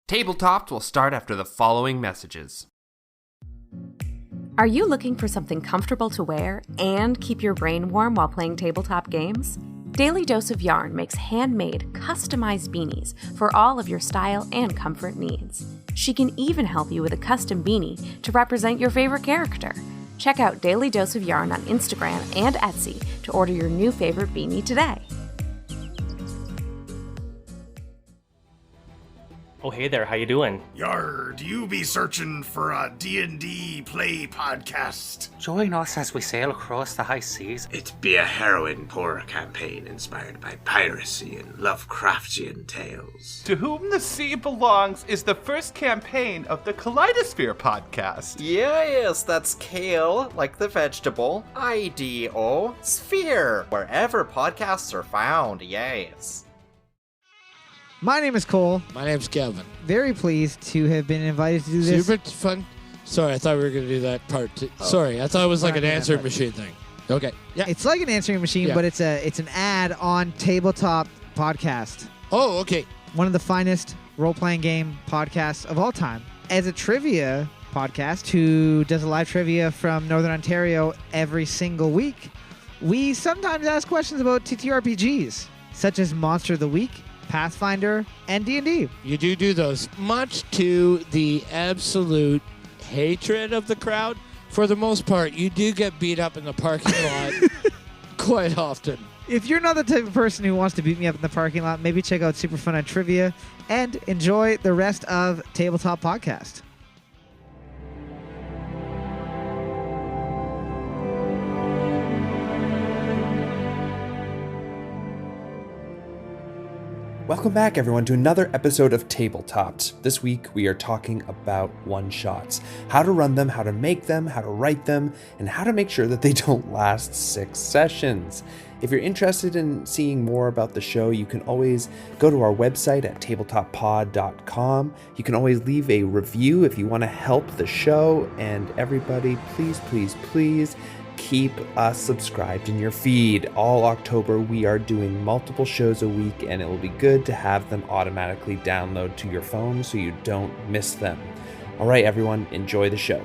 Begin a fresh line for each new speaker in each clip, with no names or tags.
Tabletopped will start after the following messages.
Are you looking for something comfortable to wear and keep your brain warm while playing tabletop games? Daily Dose of Yarn makes handmade, customized beanies for all of your style and comfort needs. She can even help you with a custom beanie to represent your favorite character. Check out Daily Dose of Yarn on Instagram and Etsy to order your new favorite beanie today.
Oh, hey there, how you doing?
Yar, do you be searching for a D&D play podcast?
Join us as we sail across the high seas.
It be a harrowing horror campaign inspired by piracy and Lovecraftian tales.
To Whom the Sea Belongs is the first campaign of the Kaleidosphere podcast.
Yes, that's kale, like the vegetable. IDO, sphere, wherever podcasts are found, yes.
My name is Cole.
My name's Kevin.
Very pleased to have been invited to do this.
Super fun. Sorry, I thought we were going to do that part too. Sorry, I thought it was like an answering machine thing. Okay. Yeah.
It's like an answering machine, but it's an ad on Tabletop Podcast.
Oh, okay.
One of the finest role-playing game podcasts of all time. As a trivia podcast who does a live trivia from Northern Ontario every single week, we sometimes ask questions about TTRPGs, such as Monster of the Week, Pathfinder, and D&D.
You do those, much to the absolute hatred of the crowd. For the most part, you do get beat up in the parking lot quite often.
If you're not the type of person who wants to beat me up in the parking lot, maybe check out Super Fun on Trivia and enjoy the rest of Tabletop Podcast.
Welcome back, everyone, to another episode of Tabletopped. This week, we are talking about one-shots. How to run them, how to make them, how to write them, and how to make sure that they don't last 6 sessions. If you're interested in seeing more about the show, you can always go to our website at tabletoppod.com. You can always leave a review if you want to help the show. And everybody, please, please, please, keep us subscribed in your feed. All October, we are doing multiple shows a week, and it will be good to have them automatically download to your phone so you don't miss them. All right, everyone, enjoy the show.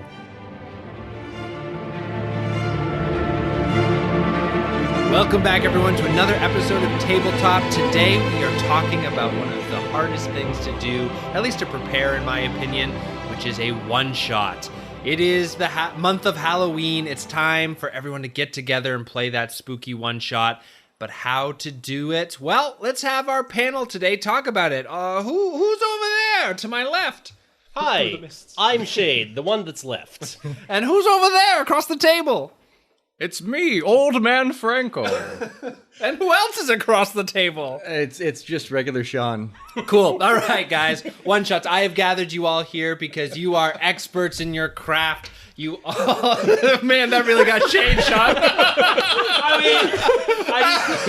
Welcome back, everyone, to another episode of Tabletop. Today, we are talking about one of the hardest things to do, at least to prepare, in my opinion, which is a one-shot. It is the month of Halloween. It's time for everyone to get together and play that spooky one-shot. But how to do it? Well, let's have our panel today talk about it. Who's over there to my left?
Hi, I'm Shade, the one that's left.
And who's over there across the table?
It's me, Old Man Franco.
And who else is across the table?
It's just regular Sean.
Cool. All right, guys. One shots. I have gathered you all here because you are experts in your craft. You all... Man, that really got Shade, Sean.
I mean,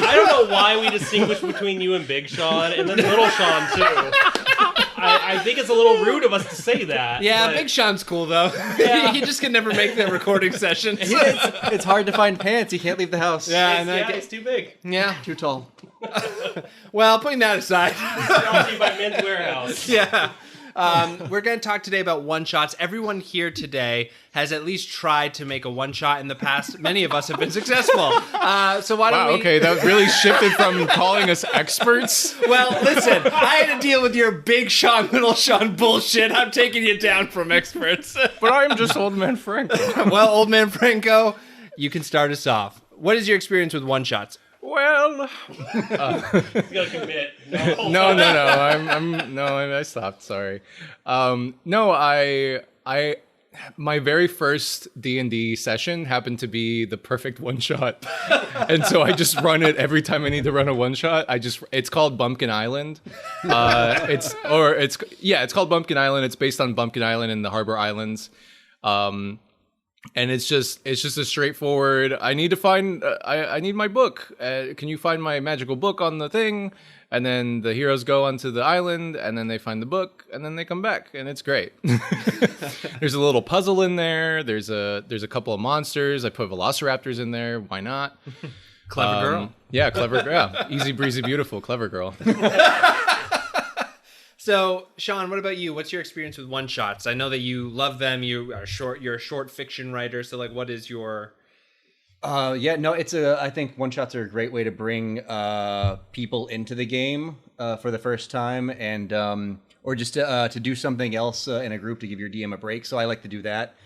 I don't know why we distinguish between you and Big Sean, and then Little Sean, too. I think it's a little rude of us to say that.
Yeah,
but...
Big Sean's cool, though.
Yeah.
He just can never make the recording session.
It's hard to find pants. He can't leave the house.
It's too big.
Yeah.
Too tall.
Well, putting that aside.
Brought to you by Men's Warehouse.
Yeah. We're going to talk today about one-shots. Everyone here today has at least tried to make a one-shot in the past. Many of us have been successful. So why don't we...
Okay, that really shifted from calling us experts.
Well, listen, I had to deal with your Big Sean, Little Sean bullshit. I'm taking you down from experts.
But I'm just Old Man Franco.
Well, Old Man Franco, you can start us off. What is your experience with one-shots?
Well,
He's gonna commit.
no. I stopped. Sorry. My very first D&D session happened to be the perfect one shot, and so I just run it every time I need to run a one shot. It's called Bumpkin Island. It's called Bumpkin Island. It's based on Bumpkin Island and the Harbor Islands. And it's just a straightforward, I need to find, I need my book. Can you find my magical book on the thing? And then the heroes go onto the island, and then they find the book, and then they come back, and it's great. There's a little puzzle in there. There's a couple of monsters. I put velociraptors in there. Why not?
Clever girl.
Yeah, clever girl. Easy breezy, beautiful, clever girl.
So, Sean, what about you? What's your experience with one shots? I know that you love them. You're a short fiction writer. So, like, what is your?
I think one shots are a great way to bring people into the game for the first time, and or just to do something else in a group to give your DM a break. So I like to do that,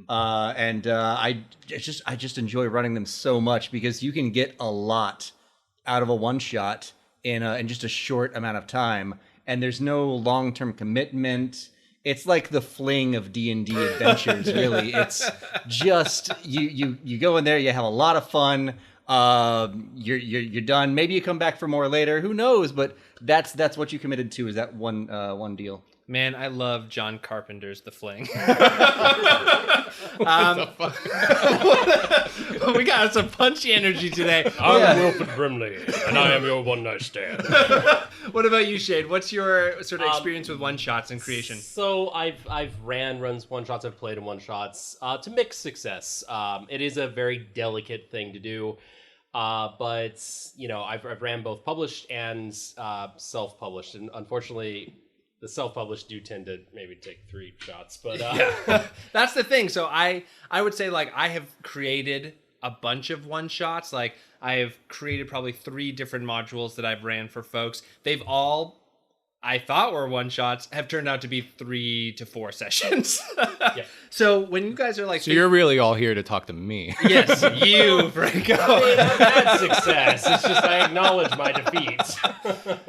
I just enjoy running them so much because you can get a lot out of a one shot in just a short amount of time, and there's no long-term commitment. It's like the fling of D&D adventures, really. It's just you go in there, you have a lot of fun. You're done. Maybe you come back for more later. Who knows? But that's what you committed to, is that one deal.
Man, I love John Carpenter's The Fling. We got some punchy energy today.
I'm Wilfred Brimley, and I am your one-night stand.
What about you, Shade? What's your sort of experience with one-shots and creation?
So I've runs one-shots, I've played in one-shots to mixed success. It is a very delicate thing to do. But, you know, I've ran both published and self-published, and unfortunately the self-published do tend to maybe take 3 shots, but
That's the thing. So I would say, like, I have created a bunch of one-shots. Like, I have created probably 3 different modules that I've ran for folks. They've all, I thought were one-shots, have turned out to be 3 to 4 sessions.
Yeah.
So when you guys are like...
So you're really all here to talk to me.
Yes, you, Franco.
I've had success. It's just I acknowledge my defeat.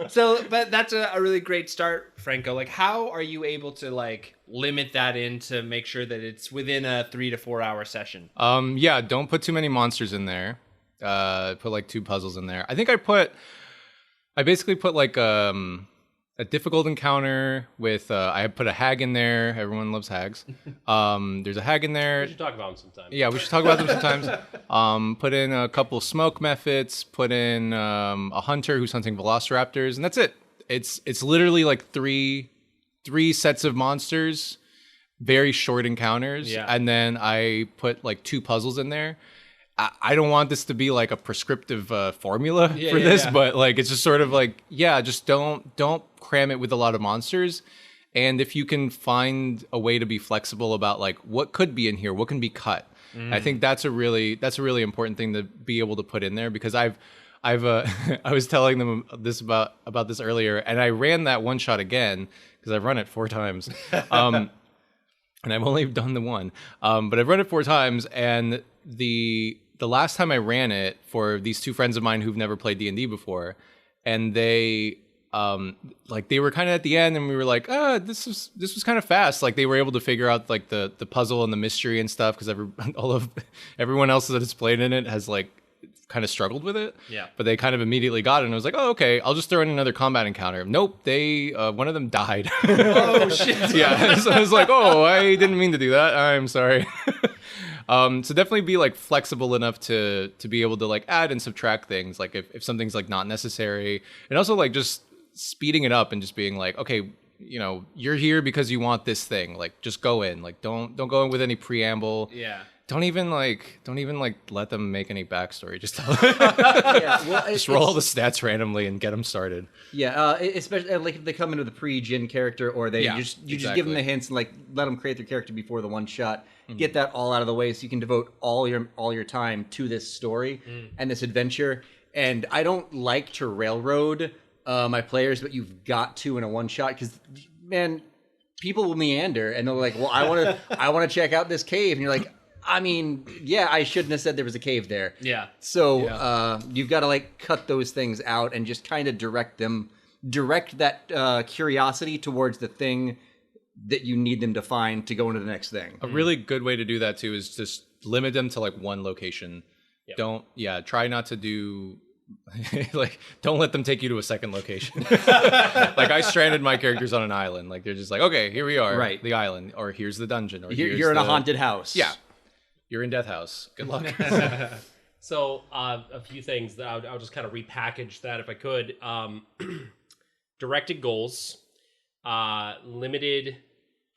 So, but that's a really great start, Franco. Like, how are you able to, like, limit that in to make sure that it's within a 3 to 4 hour session?
Don't put too many monsters in there. Put like 2 puzzles in there. I think I basically put like a difficult encounter with I put a hag in there. Everyone loves hags. There's a hag in there.
We should talk about them sometime.
Yeah, we should talk about them sometimes. Put in a couple smoke methods. Put in a hunter who's hunting velociraptors, and that's it. It's literally like three sets of monsters, very short encounters, and then I put like 2 puzzles in there. I don't want this to be like a prescriptive formula for this, but like it's just sort of like, just don't cram it with a lot of monsters. And if you can find a way to be flexible about like what could be in here, what can be cut. I think that's a really important thing to be able to put in there, because I've I was telling them this about this earlier, and I ran that one shot again because I've run it 4 times. And I've only done the one. But I've run it 4 times, and the last time I ran it for these 2 friends of mine who've never played D&D before, and they they were kind of at the end, and we were like, this was kind of fast. Like, they were able to figure out like the puzzle and the mystery and stuff, because everyone else that has played in it has like kind of struggled with it.
Yeah.
But they kind of immediately got it, and I was like, oh, okay, I'll just throw in another combat encounter. Nope, they one of them died.
Oh shit.
Yeah. So I was like, oh, I didn't mean to do that. I'm sorry. So definitely be like flexible enough to be able to like add and subtract things, like if something's like not necessary, and also like just speeding it up and just being like, okay, you know, you're here because you want this thing, like just go in, like don't go in with any preamble.
Yeah. Don't even let them make any backstory. Just tell them. Just roll all the stats randomly and get them started.
Yeah, especially like if they come into the pre-gen character, or they just give them the hints and like let them create their character before the one shot. Get that all out of the way so you can devote all your time to this story and this adventure. And I don't like to railroad my players, but you've got to in a one shot, because man, people will meander and they're like, well, I want to check out this cave, and you're like, I mean, yeah, I shouldn't have said there was a cave there.
Yeah.
So you've got to like cut those things out and just kind of direct that curiosity towards the thing that you need them to find to go into the next thing.
A really good way to do that too is just limit them to like one location. Yep. Try not to do like, don't let them take you to a second location. Like, I stranded my characters on an island. Like, they're just like, okay, here we are,
right,
the island, or here's the dungeon, or
you're in a haunted house.
Yeah. You're in Death House. Good luck.
So, a few things that I'll just kind of repackage that if I could. Directed goals, limited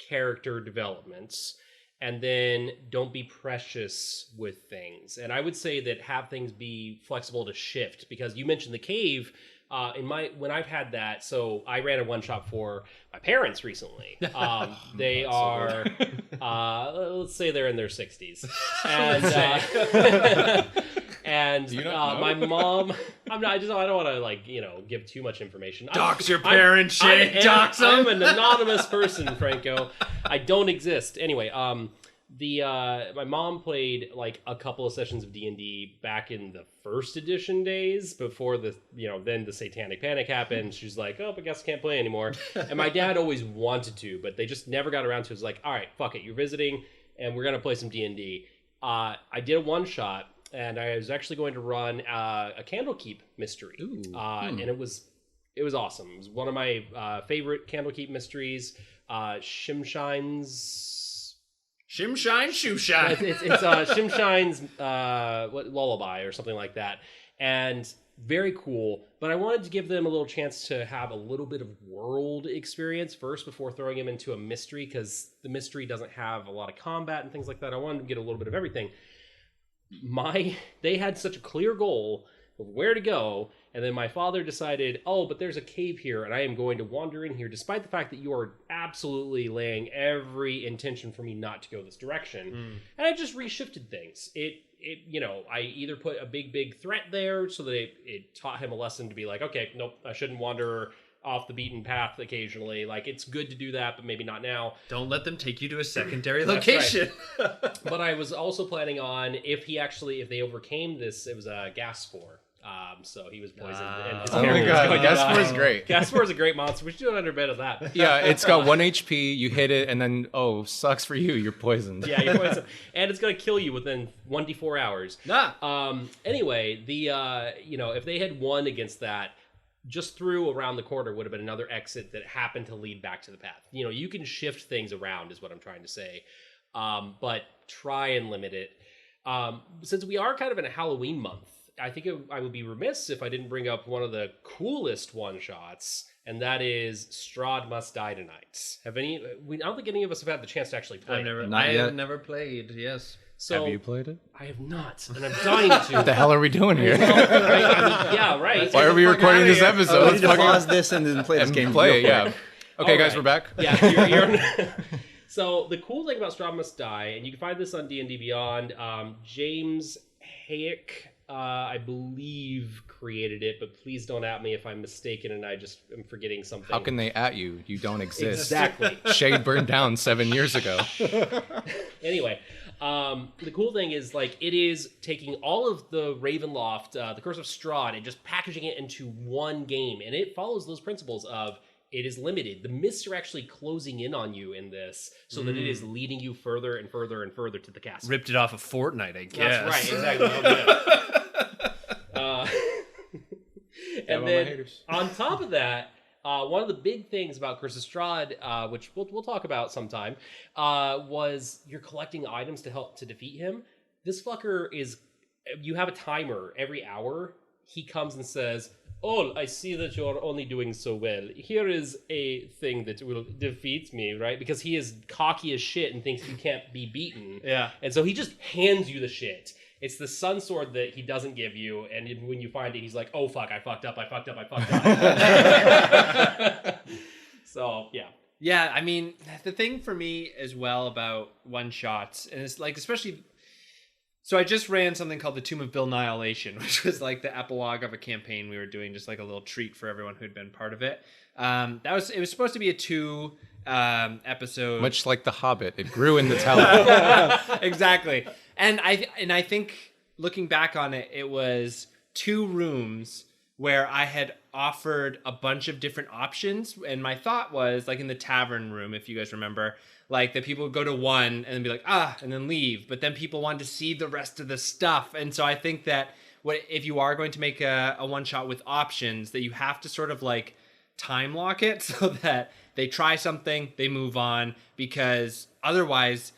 character developments, and then don't be precious with things. And I would say that have things be flexible to shift, because you mentioned the cave. when I've had that, so I ran a one shot for my parents recently. They are, let's say they're in their 60s, and my mom. I don't want to give too much information.
Dox your parents, Shay. Dox them.
I'm an anonymous person, Franco. I don't exist. Anyway, my mom played like a couple of sessions of D&D back in the first edition days before then the Satanic Panic happened. She's like, oh, I guess I can't play anymore. And my dad always wanted to, but they just never got around to it. It was like, all right, fuck it, you're visiting and we're going to play some D&D. I did a one shot and I was actually going to run a Candlekeep mystery. And it was awesome. It was one of my favorite Candlekeep mysteries.
Shimshine, Shoeshine.
It's Shimshine's Lullaby or something like that. And very cool. But I wanted to give them a little chance to have a little bit of world experience first before throwing them into a mystery, because the mystery doesn't have a lot of combat and things like that. I wanted to get a little bit of everything. They had such a clear goal of where to go, and then my father decided, oh, but there's a cave here, and I am going to wander in here, despite the fact that you are absolutely laying every intention for me not to go this direction. And I just reshifted things. I either put a big threat there so that it taught him a lesson to be like, okay, nope, I shouldn't wander off the beaten path occasionally. Like, it's good to do that, but maybe not now.
Don't let them take you to a secondary location.
Right. But I was also planning on, if they overcame this, it was a gas spore. So he was poisoned. And his
oh my god, gas spore is great.
Gas spore is a great monster. We should do another bit of that.
Yeah, it's got 1 HP. You hit it, and then sucks for you. You're poisoned.
Yeah, you're poisoned, and it's gonna kill you within 1d4 hours. Anyway, if they had won against that, just through around the corner would have been another exit that happened to lead back to the path. You can shift things around, is what I'm trying to say, but try and limit it. Since we are kind of in a Halloween month, I think I would be remiss if I didn't bring up one of the coolest one-shots, and that is Strahd Must Die Tonight. I don't think any of us have had the chance to actually play it.
I have never played, yes.
So,
have you played it?
I have not, and I'm dying to.
What the hell are we doing here?
Yeah, right.
Why are we recording this episode?
Let's pause this and then play this game.
Play it, yeah. Okay, guys, we're back.
Yeah, you're So the cool thing about Strahd Must Die, and you can find this on D&D Beyond, James Hayek, I believe, created it, but please don't at me if I'm mistaken and I just am forgetting something.
How can they at you? You don't exist.
Exactly.
Shade burned down 7 years ago.
Anyway, the cool thing is, it is taking all of the Ravenloft, the Curse of Strahd, and just packaging it into one game, and it follows those principles of it is limited. The mists are actually closing in on you in this, so that it is leading you further and further and further to the castle.
Ripped it off of Fortnite, I guess.
That's right, exactly. And then on top of that, one of the big things about Curse of Strahd, which we'll talk about sometime, was you're collecting items to help to defeat him. This fucker you have a timer every hour. He comes and says, "Oh, I see that you're only doing so well. Here is a thing that will defeat me," right? Because he is cocky as shit and thinks you can't be beaten.
Yeah.
And so he just hands you the shit. It's the sun sword that he doesn't give you, and when you find it, he's like, "Oh fuck, I fucked up." So, yeah.
Yeah, I mean, the thing for me as well about one-shots, and it's especially... So I just ran something called the Tomb of Annihilation, which was the epilogue of a campaign we were doing, just a little treat for everyone who'd been part of it. It was supposed to be a 2 episode,
much like The Hobbit. It grew in the telling.
Exactly. And I think looking back on it, it was 2 rooms where I had offered a bunch of different options, and my thought was in the tavern room, if you guys remember, that people would go to one and then be like, and then leave. But then people wanted to see the rest of the stuff. And so I think that if you are going to make a one-shot with options, that you have to sort of time lock it so that they try something, they move on, because otherwise,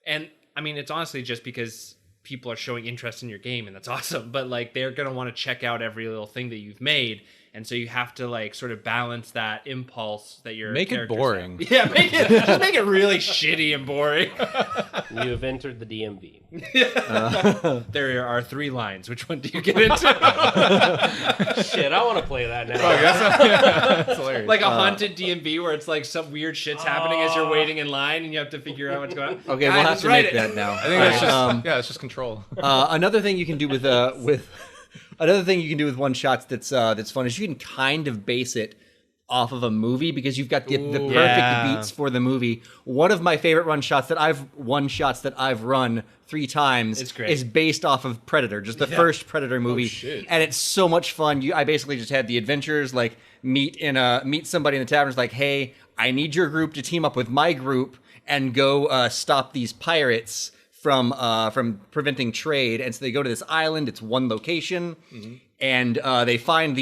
and I mean, it's honestly just because people are showing interest in your game, and that's awesome. But they're going to want to check out every little thing that you've made. and so you have to like sort of balance that impulse that your
Make it
characters
boring.
have. Yeah, just make it really shitty and boring.
You have entered the DMV.
There are 3 lines. Which one do you get into?
Shit, I want to play that now.
That's hilarious.
Like a haunted DMV where it's like some weird shit's happening as you're waiting in line and you have to figure out what's going on.
Okay, we'll have to make that now.
I think that's just it's just control.
Another thing you can do with another thing you can do with one shots that's fun is you can kind of base it off of a movie because you've got the perfect beats for the movie. One of my favorite one shots that I've run 3 times is based off of Predator, just the first Predator movie, and it's so much fun. I basically just had the adventurers like meet somebody in the tavern. It's like, hey, I need your group to team up with my group and go stop these pirates from preventing trade. And so they go to this island. It's one location, and they find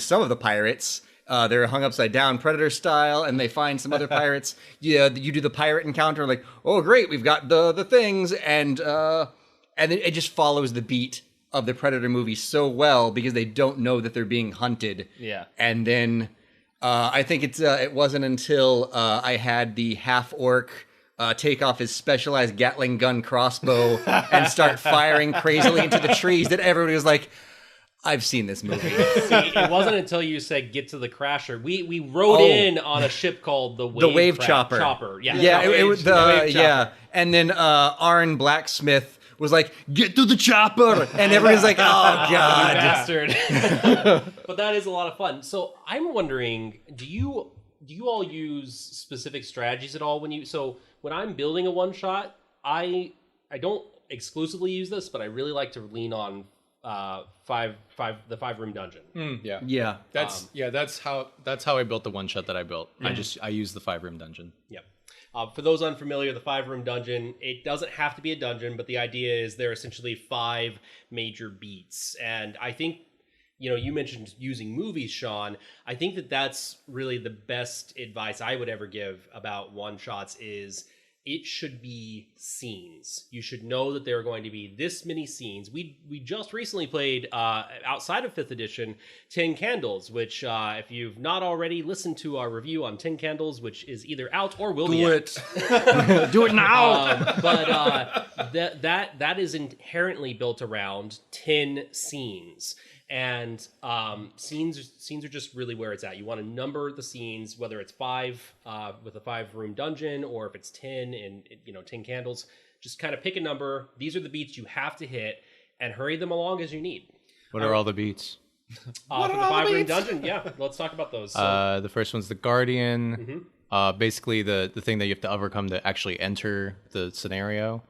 some of the pirates. They're hung upside down, Predator style, and they find some other pirates. You do the pirate encounter, like, oh great, we've got the things, and then it just follows the beat of the Predator movie so well because they don't know that they're being hunted.
Yeah,
and then I think it wasn't until I had the half orc take off his specialized Gatling gun crossbow and start firing crazily into the trees that everybody was like, I've seen this movie.
See, it wasn't until you said get to the crasher. We rode in on a ship called the Wave Chopper. Yeah.
Yeah, it was the yeah. And then Arn Blacksmith was like, get to the chopper, and everybody's like, oh god,
bastard. But that is a lot of fun. So I'm wondering, do you all use specific strategies at all when I'm building a one shot? I don't exclusively use this, but I really like to lean on the 5-room dungeon.
Yeah.
That's how I built the one shot that I built. I used the 5-room dungeon.
Yep. For those unfamiliar, the 5-room dungeon, it doesn't have to be a dungeon, but the idea is there are essentially 5 major beats. And I think, you mentioned using movies, Sean. I think that's really the best advice I would ever give about one shots is it should be scenes. You should know that there are going to be this many scenes. We just recently played, outside of 5th edition, 10 Candles, which if you've not already listened to our review on 10 Candles, which is either out or will be out.
Do it now!
But that is inherently built around 10 scenes. And scenes are just really where it's at. You want to number the scenes, whether it's 5 with a 5-room dungeon, or if it's 10 and 10 candles. Just kind of pick a number. These are the beats you have to hit, and hurry them along as you need.
What are all the beats?
For the 5-room dungeon, yeah. Let's talk about those. So,
the first one's the Guardian. Basically, the thing that you have to overcome to actually enter the scenario.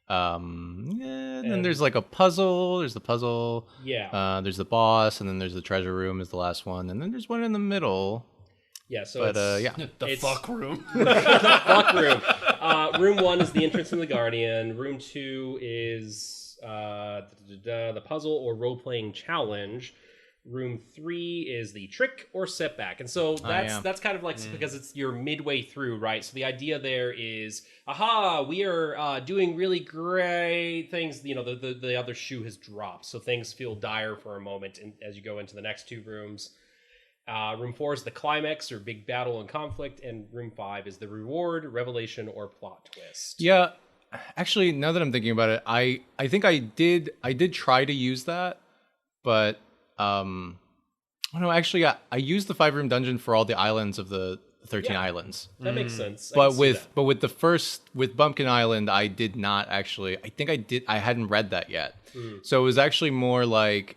And then there's like a puzzle. There's the puzzle.
Yeah.
There's the boss, and then there's the treasure room is the last one, and then there's one in the middle.
Yeah. So
the fuck room.
The fuck room. Room 1 is the entrance in the Guardian. Room 2 is the puzzle or role playing challenge. Room 3 is the trick or setback. And so that's kind of like because it's you're midway through, right? So the idea there is, we are doing really great things. The other shoe has dropped. So things feel dire for a moment as you go into the next 2 rooms. Room 4 is the climax or big battle and conflict. And room 5 is the reward, revelation, or plot twist.
Yeah. Actually, now that I'm thinking about it, I think I did try to use that, but I used the 5-room dungeon for all the islands of the 13 islands.
That makes sense.
But with Bumpkin Island, I did not actually. I hadn't read that yet. So it was actually more like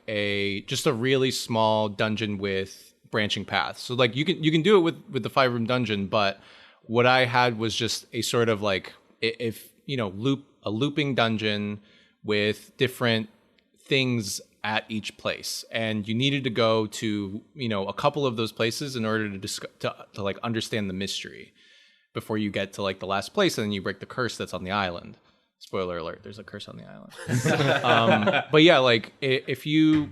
just a really small dungeon with branching paths. So like you can do it with the 5-room dungeon, but what I had was just a sort of like a looping dungeon with different things at each place, and you needed to go to a couple of those places in order to like understand the mystery before you get to like the last place, and then you break the curse that's on the island. Spoiler alert: there's a curse on the island. But yeah, like if you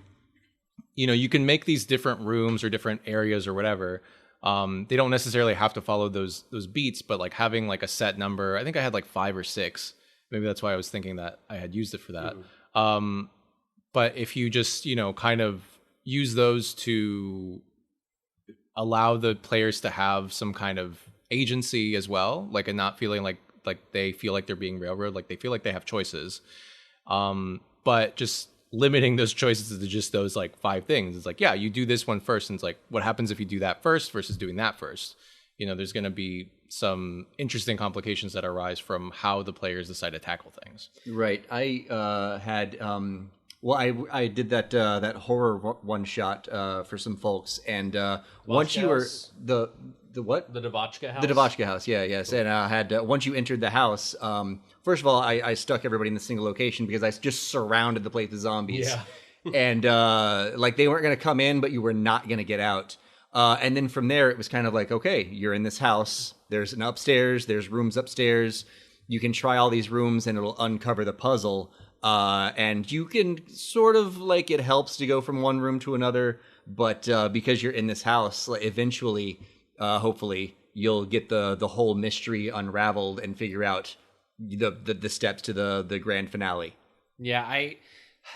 can make these different rooms or different areas or whatever. They don't necessarily have to follow those beats, but like having like a set number. I think I had like 5 or 6. Maybe that's why I was thinking that I had used it for that. But if you just, kind of, use those to allow the players to have some kind of agency as well, like, and not feeling like they feel like they're being railroaded, like they feel like they have choices. But just limiting those choices to just those like 5 things. It's like, yeah, you do this one first, and it's like, what happens if you do that first versus doing that first? You know, there's going to be some interesting complications that arise from how the players decide to tackle things.
Right. I had I did that horror one shot for some folks, and once you were the what?
The Devotchka house?
The Devotchka house, yes. And I had, once you entered the house, first of all, I stuck everybody in the single location because I just surrounded the place with zombies.
Yeah.
And, like, they weren't going to come in, but you were not going to get out. And then from there, it was kind of like, okay, you're in this house. There's an upstairs. There's rooms upstairs. You can try all these rooms, and it'll uncover the puzzle. And you can sort of, like, it helps to go from one room to another. But because you're in this house, like, eventually... hopefully you'll get the whole mystery unraveled and figure out the steps to the grand finale.
Yeah,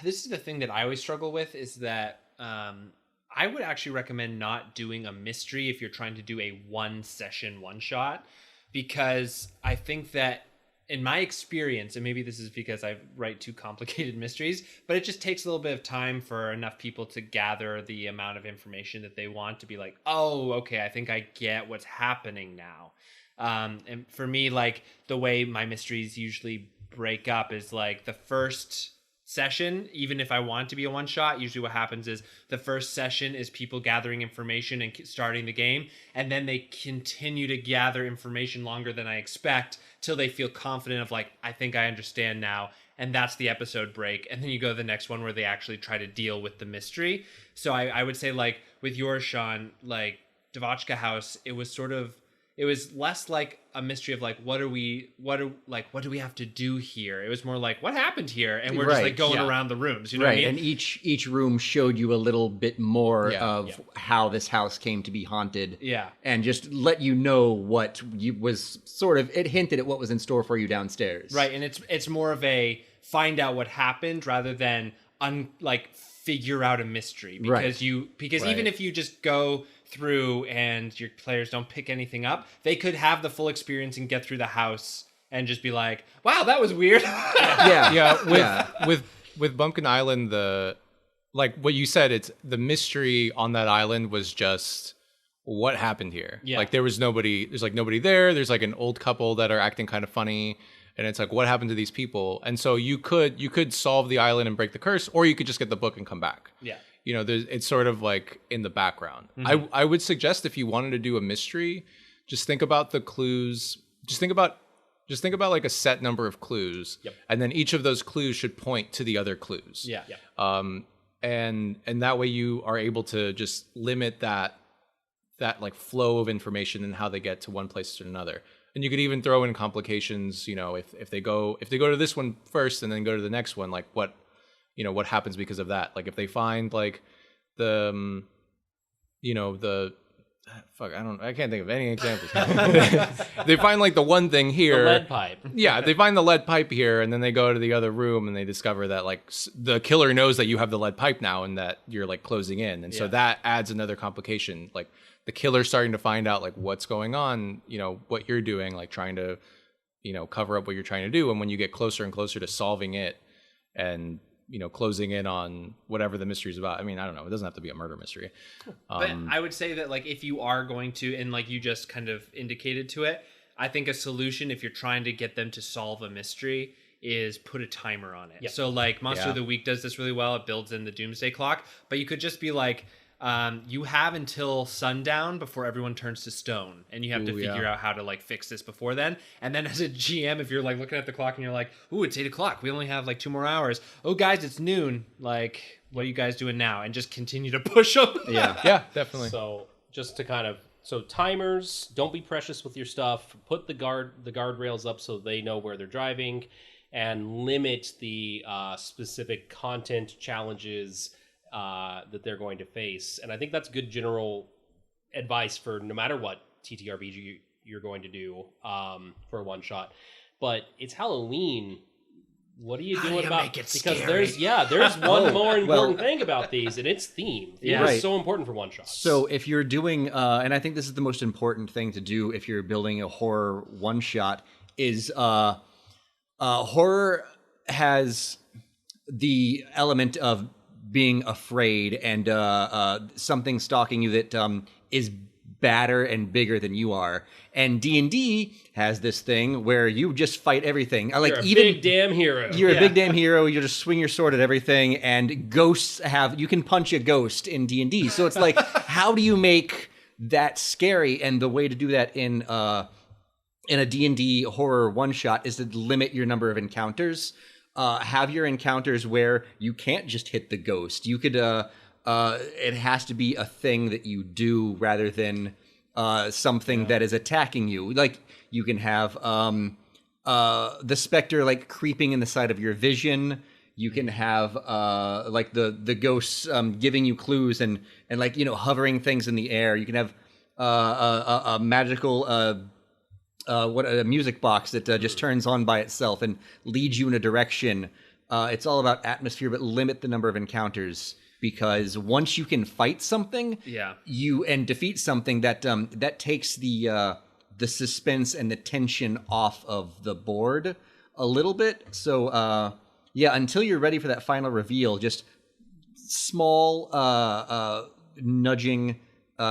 this is the thing that I always struggle with, is that I would actually recommend not doing a mystery if you're trying to do a 1-session one-shot, because I think that in my experience, and maybe this is because I write too complicated mysteries, but it just takes a little bit of time for enough people to gather the amount of information that they want to be like, oh, okay, I think I get what's happening now. And for me, like, the way my mysteries usually break up is like the first session, even if I want to be a one shot, usually what happens is the first session is people gathering information and starting the game, and then they continue to gather information longer than I expect till they feel confident of like, I think I understand now, and that's the episode break. And then you go to the next one where they actually try to deal with the mystery. So I would say, like, with yours, Sean, like Devotchka House, it was less like a mystery of like, what do we have to do here? It was more like, what happened here? And we're just like going around the rooms, you know what I mean?
And each room showed you a little bit more of how this house came to be haunted.
Yeah.
And just let you know what was sort of, it hinted at what was in store for you downstairs.
Right. And it's more of a find out what happened rather than figure out a mystery, because even if you just go through and your players don't pick anything up, they could have the full experience and get through the house and just be like, wow, that was weird.
With Bumpkin Island, like what you said, it's the mystery on that island was just what happened here. Like there's nobody there. There's like an old couple that are acting kind of funny, and it's like, what happened to these people? And so you could solve the island and break the curse, or you could just get the book and come back.
Yeah.
You know, it's sort of like in the background.
Mm-hmm.
I would suggest, if you wanted to do a mystery, just think about the clues. Just think about like a set number of clues, and then each of those clues should point to the other clues.
Yeah.
And that way you are able to just limit that like flow of information and how they get to one place to another. And you could even throw in complications. You know, if they go to this one first and then go to the next one, like what happens because of that? Like if they find like I can't think of any examples. They find like the one thing here.
The lead pipe.
Yeah, they find the lead pipe here, and then they go to the other room and they discover that like the killer knows that you have the lead pipe now and that you're like closing in. And so that adds another complication. Like the killer's starting to find out like what's going on, what you're doing, like trying to, cover up what you're trying to do. And when you get closer and closer to solving it and closing in on whatever the mystery is about. I mean, I don't know. It doesn't have to be a murder mystery.
But I would say that, like, if you are going to, and like you just kind of indicated to it, I think a solution, if you're trying to get them to solve a mystery, is put a timer on it. Yep. So like Monster of the Week does this really well. It builds in the doomsday clock, but you could just be like, you have until sundown before everyone turns to stone, and you have to figure out how to like fix this before then. And then as a GM, if you're like looking at the clock and you're like, ooh, it's 8 o'clock. We only have like 2 more hours. Oh guys, it's noon. Like, what are you guys doing now? And just continue to push them.
Yeah, definitely.
So just to timers, don't be precious with your stuff. Put the guardrails up so they know where they're driving, and limit the specific content challenges that they're going to face. And I think that's good general advice for no matter what TTRPG you're going to do for a one shot. But it's Halloween what are you
How do
doing
you
about
make it
because
scary?
there's one more important thing about these, and it's theme. Theme
Right.
is so important for one shots.
So if you're doing, and I think this is the most important thing to do if you're building a horror one shot, is horror has the element of being afraid and something stalking you that is badder and bigger than you are. And D&D has this thing where you just fight everything. Like
you're a
even
big damn hero.
You're a big damn hero. You just swing your sword at everything, and ghosts you can punch a ghost in D&D. So it's like, how do you make that scary? And the way to do that in a D&D horror one shot is to limit your number of encounters. Have your encounters where you can't just hit the ghost. You could it has to be a thing that you do rather than something that is attacking you. Like you can have the specter like creeping in the side of your vision. You can have like the ghosts giving you clues and like hovering things in the air. You can have a magical a music box that just turns on by itself and leads you in a direction. It's all about atmosphere, but limit the number of encounters, because once you can fight something, you and defeat something, that takes the suspense and the tension off of the board a little bit. So until you're ready for that final reveal, just small nudging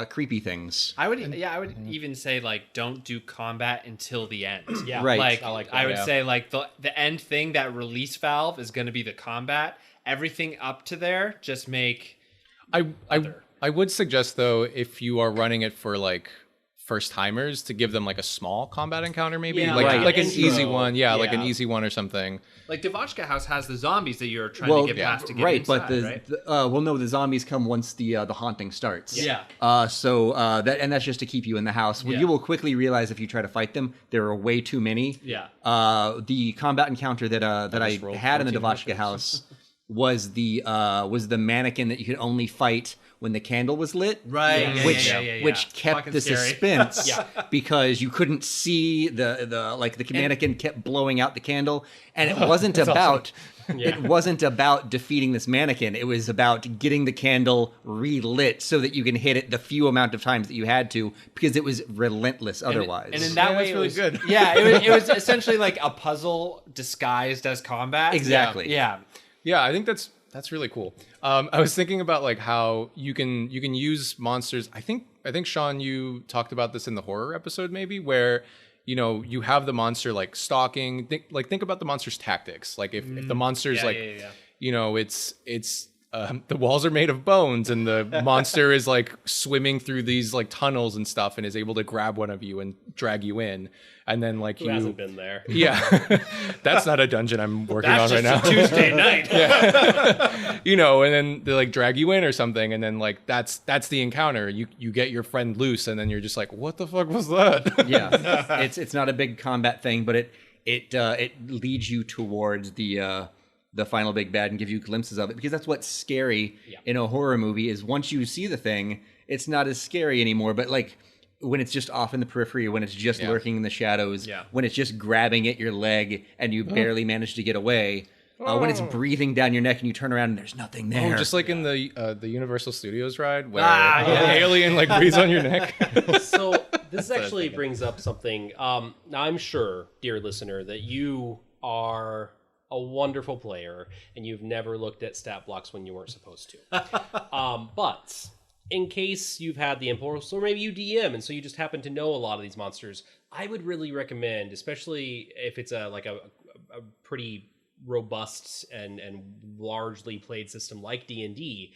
creepy things.
I would even say like don't do combat until the end.
Yeah,
right.
Like I would
Yeah.
say like the end thing, that release valve is going to be the combat. Everything up to there, just make.
I would suggest though, if you are running it for like first timers, to give them like a small combat encounter, maybe
Yeah,
like an
intro.
easy one, like an easy one or something.
Like Devotchka House has the zombies that you're trying to get past to get
right,
inside,
but
right?
the zombies come once the haunting starts.
Yeah.
So that's just to keep you in the house. Well,
Yeah.
you will quickly realize if you try to fight them, there are way too many.
Yeah.
The combat encounter that I
rolled
had in the
14
Devotchka house was the mannequin that you could only fight when the candle was lit,
Right. Yeah,
which
yeah.
which kept
Fucking
the
scary.
suspense because you couldn't see the mannequin kept blowing out the candle, and it wasn't about it wasn't about defeating this mannequin. It was about getting the candle relit so that you can hit it the few amount of times that you had to, because it was relentless otherwise.
And in that way,
that's really good.
Yeah, it was essentially like a puzzle disguised as combat.
Exactly.
Yeah.
Yeah, I think that's really cool. I was thinking about like how you can use monsters. I think Sean, you talked about this in the horror episode, maybe, where you have the monster like stalking. Think about the monster's tactics. Like if the monster's it's the walls are made of bones, and the monster is like swimming through these like tunnels and stuff, and is able to grab one of you and drag you in, and then like
Who hasn't been there?
Yeah, that's not a dungeon I'm working on right now.
Tuesday night.
And then they like drag you in or something, and then like that's the encounter. You get your friend loose, and then you're just like, what the fuck was that?
Yeah, it's not a big combat thing, but it leads you towards the final big bad and give you glimpses of it, because that's what's scary in a horror movie, is once you see the thing, it's not as scary anymore. But like when it's just off in the periphery, when it's just lurking in the shadows, when it's just grabbing at your leg and you barely manage to get away, when it's breathing down your neck and you turn around and there's nothing there.
Oh, just like in the Universal Studios ride where the alien like breathes on your neck.
So this actually brings up something. Now I'm sure, dear listener, that you are a wonderful player and you've never looked at stat blocks when you weren't supposed to. But in case you've had the impulse, or maybe you DM and so you just happen to know a lot of these monsters, I would really recommend, especially if it's a pretty robust and largely played system like D&D,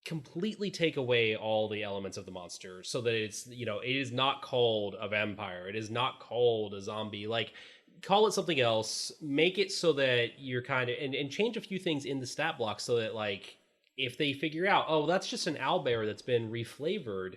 completely take away all the elements of the monster so that it's, it is not called a vampire, it is not called a zombie. Like, call it something else, make it so that you're kind of, and change a few things in the stat block so that, like, if they figure out, oh, that's just an owlbear that's been reflavored,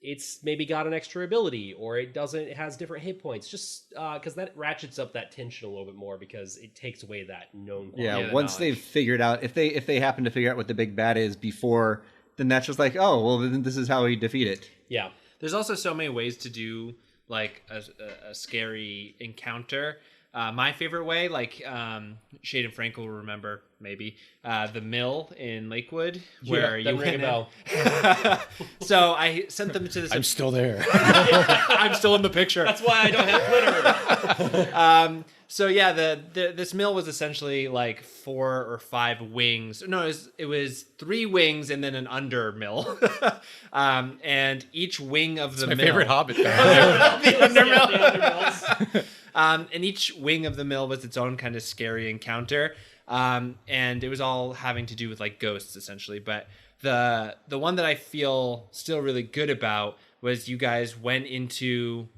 it's maybe got an extra ability, or it has different hit points, just because that ratchets up that tension a little bit more, because it takes away that known quality.
Yeah, once they've figured out, if they happen to figure out what the big bad is before, then that's just like, oh, well, then this is how we defeat it.
Yeah.
There's also so many ways to do like a scary encounter. my favorite way, like Shade and Frank will remember maybe the mill in Lakewood where you
ring a bell.
So I sent them to this.
I'm still there.
I'm still in the picture.
That's why I don't have glitter.
So yeah, this mill was essentially like 4 or 5 wings. No, it was 3 wings and then an under mill. And each wing of the
My
mill.
favorite Hobbit.
The under mill.
The undermills.
And each wing of the mill was its own kind of scary encounter. And it was all having to do with like ghosts essentially. But the one that I feel still really good about was you guys went into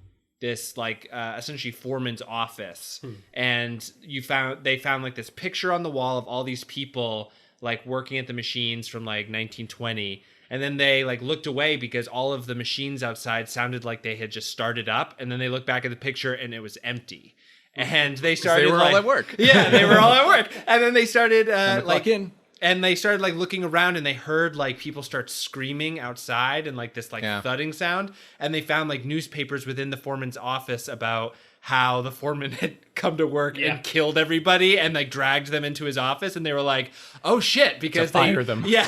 this like essentially foreman's office, and they found like this picture on the wall of all these people like working at the machines from like 1920, and then they like looked away because all of the machines outside sounded like they had just started up, and then they looked back at the picture and it was empty. And they started
They were
like,
all at work.
Yeah, they were all at work. And then they started
Clock in.
and they started like looking around, and they heard like people start screaming outside and like this like thudding sound. And they found like newspapers within the foreman's office about how the foreman had come to work and killed everybody and like dragged them into his office. And they were like, oh shit, because they
fire them.
Yeah,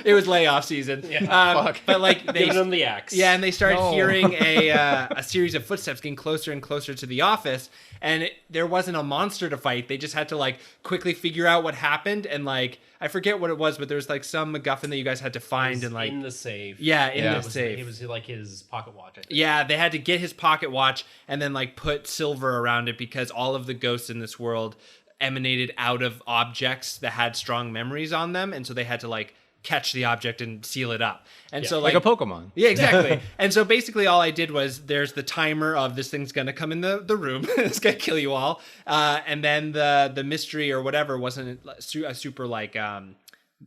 it was layoff season. But like they
Giving them the axe.
Yeah, and they started hearing a series of footsteps getting closer and closer to the office, and there wasn't a monster to fight. They just had to like quickly figure out what happened, and like I forget what it was, but there was like some MacGuffin that you guys had to find and like
in the safe.
Yeah, in the safe.
It was like his pocket watch, I think.
Yeah, they had to get his pocket watch and then like put silver around it because all of the ghosts in this world emanated out of objects that had strong memories on them, and so they had to like catch the object and seal it up. And so
like a Pokemon.
Yeah, exactly. And so basically all I did was there's the timer of this thing's going to come in the room. It's going to kill you all. And then the mystery or whatever wasn't a super like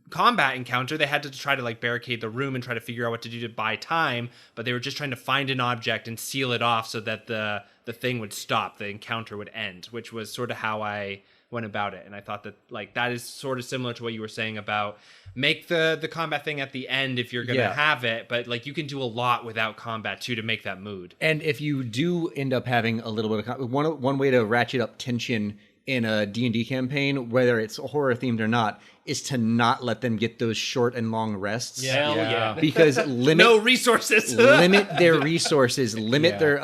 combat encounter. They had to try to like barricade the room and try to figure out what to do to buy time, but they were just trying to find an object and seal it off so that the thing would stop, the encounter would end, which was sort of how I went about it. And I thought that like that is sort of similar to what you were saying about make the combat thing at the end if you're gonna have it, but like you can do a lot without combat too to make that mood.
And if you do end up having a little bit of one way to ratchet up tension in a D&D campaign, whether it's horror themed or not, is to not let them get those short and long rests.
Yeah.
Because
no resources.
Limit their resources, limit their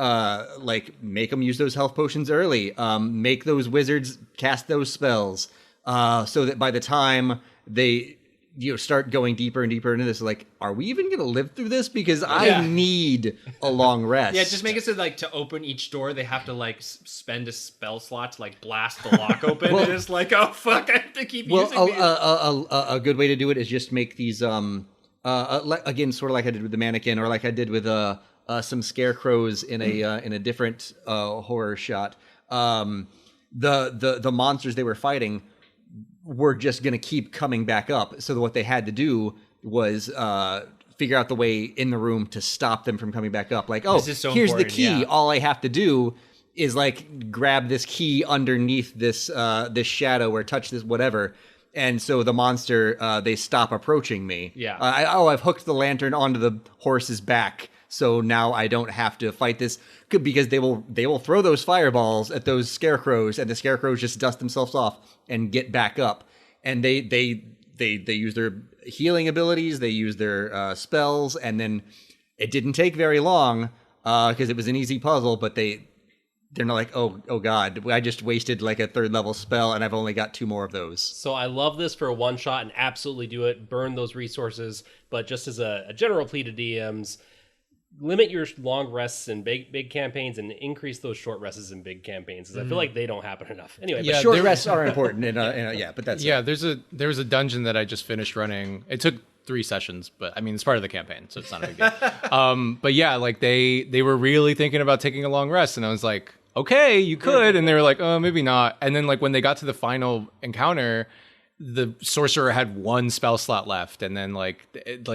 like make them use those health potions early. Make those wizards cast those spells so that by the time they start going deeper and deeper into this, like, are we even gonna live through this? Because I need a long rest.
Yeah, just make it so like to open each door they have to like spend a spell slot to like blast the lock open. And it's like, oh fuck, I have to keep using these.
A good way to do it is just make these again, sort of like I did with the mannequin, or like I did with some scarecrows in a different horror shot. The monsters they were fighting were just going to keep coming back up. So what they had to do was figure out the way in the room to stop them from coming back up. Like, oh, here's the key. Yeah. All I have to do is like grab this key underneath this shadow or touch this whatever. And so the monster, they stop approaching me.
Yeah.
I've hooked the lantern onto the horse's back. So now I don't have to fight this, because they will throw those fireballs at those scarecrows, and the scarecrows just dust themselves off and get back up. And they use their healing abilities, they use their spells, and then it didn't take very long because it was an easy puzzle. But they're not like, oh god, I just wasted like a 3rd level spell, and I've only got 2 more of those.
So I love this for a one shot, and absolutely do it. Burn those resources, but just as a general plea to DMs. Limit your long rests in big campaigns and increase those short rests in big campaigns, because I feel like they don't happen enough. Anyway,
but short rests are important. But that's
there was a dungeon that I just finished running. It took 3 sessions, but I mean it's part of the campaign, so it's not a big deal. But yeah, like they were really thinking about taking a long rest, and I was like, okay, you could, and they were like, oh, maybe not. And then like when they got to the final encounter, the sorcerer had 1 spell slot left, and then like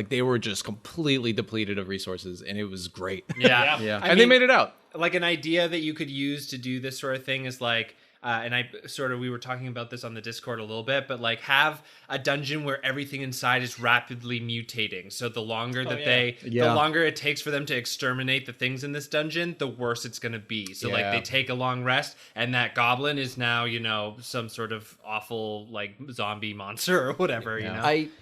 they were just completely depleted of resources, and it was great.
Yeah.
And they made it out.
Like an idea that you could use to do this sort of thing is like and we were talking about this on the Discord a little bit, but like have a dungeon where everything inside is rapidly mutating. So the longer the longer it takes for them to exterminate the things in this dungeon, the worse it's going to be. So like they take a long rest, and that goblin is now, some sort of awful like zombie monster or whatever.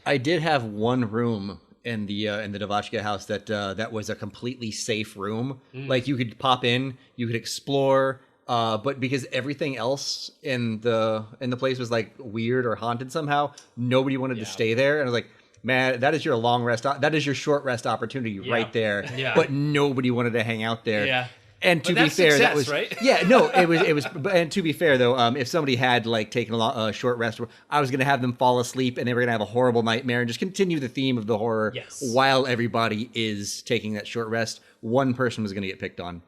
I did have one room in the Devashka house that was a completely safe room. Like you could pop in, you could explore, but because everything else in the place was like weird or haunted somehow, nobody wanted to stay there. And I was like, man, that is your long rest. That is your short rest opportunity right there. Yeah. But nobody wanted to hang out there. Yeah. And to be fair, that was
right.
Yeah, no, it was. And to be fair, though, if somebody had like taken a short rest, I was going to have them fall asleep, and they were going to have a horrible nightmare, and just continue the theme of the horror while everybody is taking that short rest. One person was going to get picked on.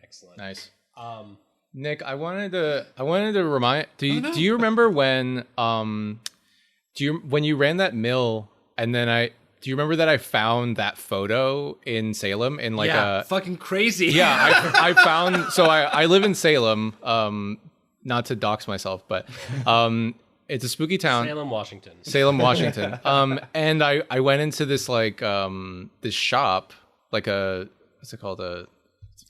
Excellent,
nice. Nick, I wanted to remind. Do you remember when when you ran that mill, and then do you remember that I found that photo in Salem in like
fucking crazy.
Yeah, I found. So I live in Salem. Not to dox myself, but it's a spooky town.
Salem, Washington.
Salem, Washington. And I went into this like this shop, like what's it called, a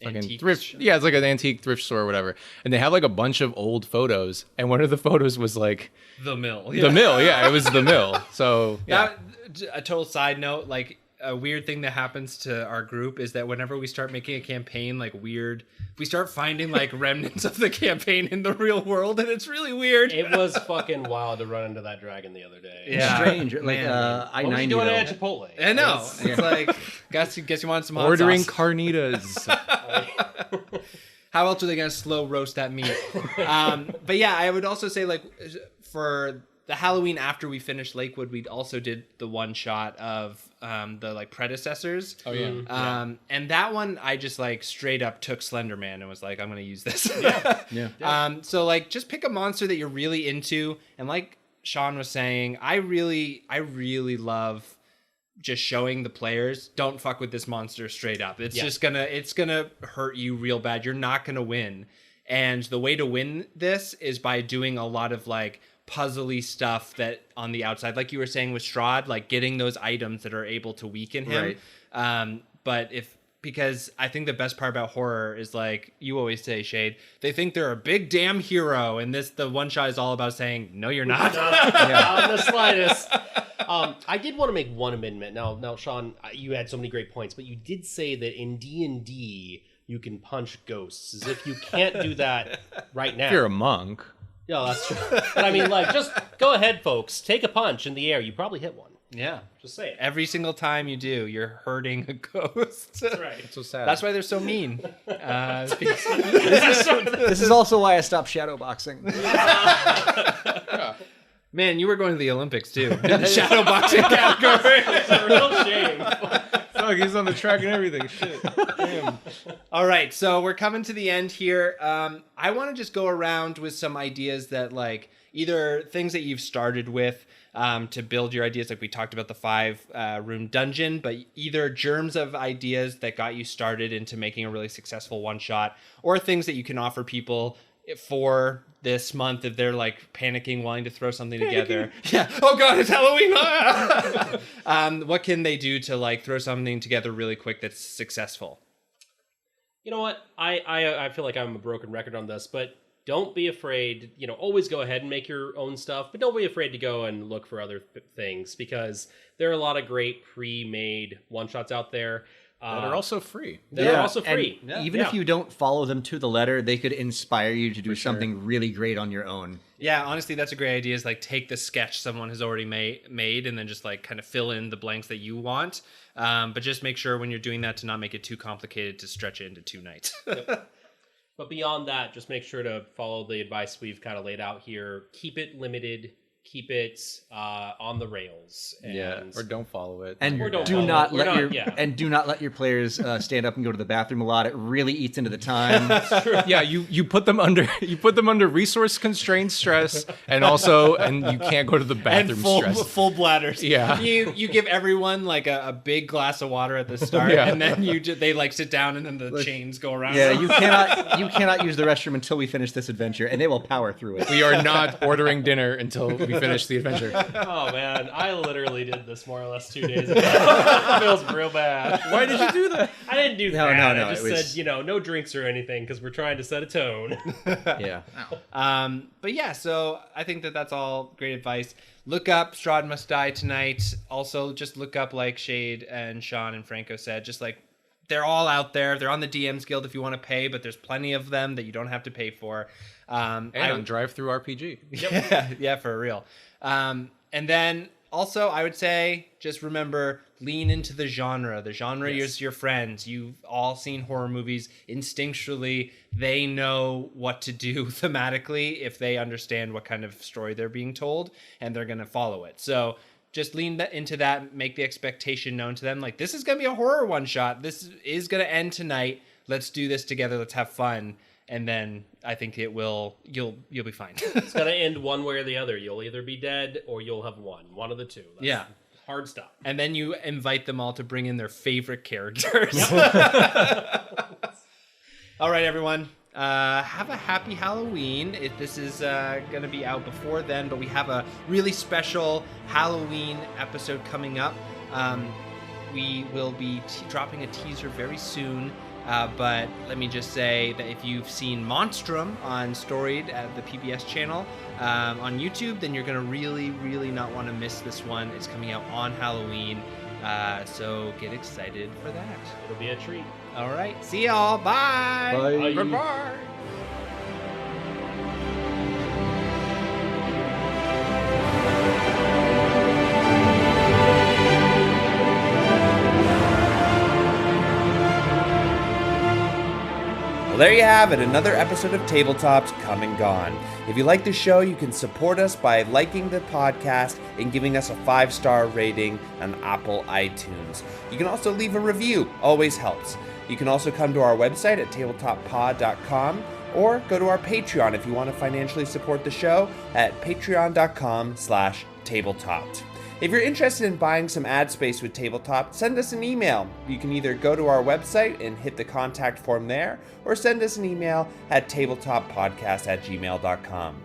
fucking
antique
thrift.
shop.
Yeah, it's like an antique thrift store or whatever. And they have like a bunch of old photos, and one of the photos was like
the mill.
The mill, yeah, it was the mill. So yeah.
A total side note, like a weird thing that happens to our group is that whenever we start making a campaign, we start finding like remnants of the campaign in the real world, and it's really weird.
It was fucking wild to run into that dragon the other day.
Yeah, strange. Like
I-90. What was you doing at Chipotle?
I know. It's like guess you want some hot
ordering
sauce.
carnitas.
How else are they gonna slow roast that meat? But yeah, I would also say like for the Halloween after we finished Lakewood, we also did the one shot of the like predecessors.
Oh yeah.
And that one I just like straight up took Slenderman and was like, I'm gonna use this.
Yeah.
So like just pick a monster that you're really into, and like Sean was saying, I really love just showing the players, don't fuck with this monster straight up. It's just gonna hurt you real bad. You're not gonna win. And the way to win this is by doing a lot of like puzzly stuff that on the outside, like you were saying with Strahd, like getting those items that are able to weaken him.
Right.
Because I think the best part about horror is like you always say, Shade, they think they're a big damn hero, and the one shot is all about saying, no, you're not.
Not in the slightest. I did want to make one amendment. Now, Sean, you had so many great points, but you did say that in D&D you can punch ghosts, as if you can't do that right now.
If you're a monk.
Yeah, that's true. But I mean, like, just go ahead, folks. Take a punch in the air. You probably hit one.
Yeah.
Just say it.
Every single time you do, you're hurting a ghost.
That's right.
It's so sad.
That's why they're so mean.
This is also why I stopped shadowboxing.
Man, you were going to the Olympics, too. In the shadowboxing category.
It's a real shame.
Fuck, he's on the track and everything. Shit. Damn.
All right, so we're coming to the end here. I want to just go around with some ideas that, like, either things that you've started with to build your ideas, like we talked about the 5-room dungeon, but either germs of ideas that got you started into making a really successful one-shot, or things that you can offer people for this month if they're like panicking, wanting to throw something together. Yeah. Oh God, it's Halloween. What can they do to like throw something together really quick that's successful?
You know what? I feel like I'm a broken record on this, but don't be afraid. Always go ahead and make your own stuff, but don't be afraid to go and look for other things, because there are a lot of great pre-made one-shots out there.
That are also free.
They're also free.
Even if you don't follow them to the letter, they could inspire you to do something really great on your own.
Yeah, honestly, that's a great idea, is like take the sketch someone has already made and then just like kind of fill in the blanks that you want. But just make sure when you're doing that to not make it too complicated to stretch it into 2 nights.
But beyond that, just make sure to follow the advice we've kind of laid out here. Keep it limited. keep it on the rails. And
or don't follow it.
And
Or don't
do
follow
not
it. We're
let
not-
your
yeah.
and do not let your players stand up and go to the bathroom a lot. It really eats into the time.
Yeah, you put them under resource constraint stress, and you can't go to the bathroom stress.
full bladders.
Yeah.
You give everyone like a big glass of water at the start,
Yeah.
and then they like sit down, and then the chains go around.
Yeah, you cannot use the restroom until we finish this adventure, and they will power through it.
We are not ordering dinner until we finish the adventure.
Oh man, I literally did this more or less 2 days ago. It feels real bad.
Why did you do that?
I didn't do
No,
that.
no, no,
I just
it was-
said, no drinks or anything because we're trying to set a tone.
Yeah.
But yeah, so I think that's all great advice. Look up Strahd Must Die Tonight. Also, just look up, like Shade and Sean and Franco said, just like they're all out there. They're on the DMs Guild if you want to pay, but there's plenty of them that you don't have to pay for.
And on Drive Through RPG.
Yeah, for real. And then also, I would say just remember, lean into the genre. The genre is your friends. You've all seen horror movies. Instinctually, they know what to do thematically if they understand what kind of story they're being told, and they're going to follow it. So just lean into that, make the expectation known to them. Like, this is going to be a horror one-shot. This is going to end tonight. Let's do this together. Let's have fun. And then I think you'll be fine.
It's gonna end one way or the other. You'll either be dead or you'll have won. One of the two. That's hard stop.
And then you invite them all to bring in their favorite characters. All right, everyone. Have a happy Halloween. This is going to be out before then, but we have a really special Halloween episode coming up. We will be dropping a teaser very soon. But let me just say that if you've seen Monstrum on Storied at the PBS channel on YouTube, then you're going to really, really not want to miss this one. It's coming out on Halloween. So get excited for that.
It'll be a treat.
All right. See y'all. Bye.
Bye.
Bye-bye.
Well, there you have it, another episode of Tabletopped come and gone. If you like the show, you can support us by liking the podcast and giving us a 5-star rating on Apple iTunes. You can also leave a review, always helps. You can also come to our website at tabletopppod.com or go to our Patreon if you want to financially support the show at patreon.com/tabletopped. If you're interested in buying some ad space with Tabletop, send us an email. You can either go to our website and hit the contact form there, or send us an email at tabletopppodcast@gmail.com.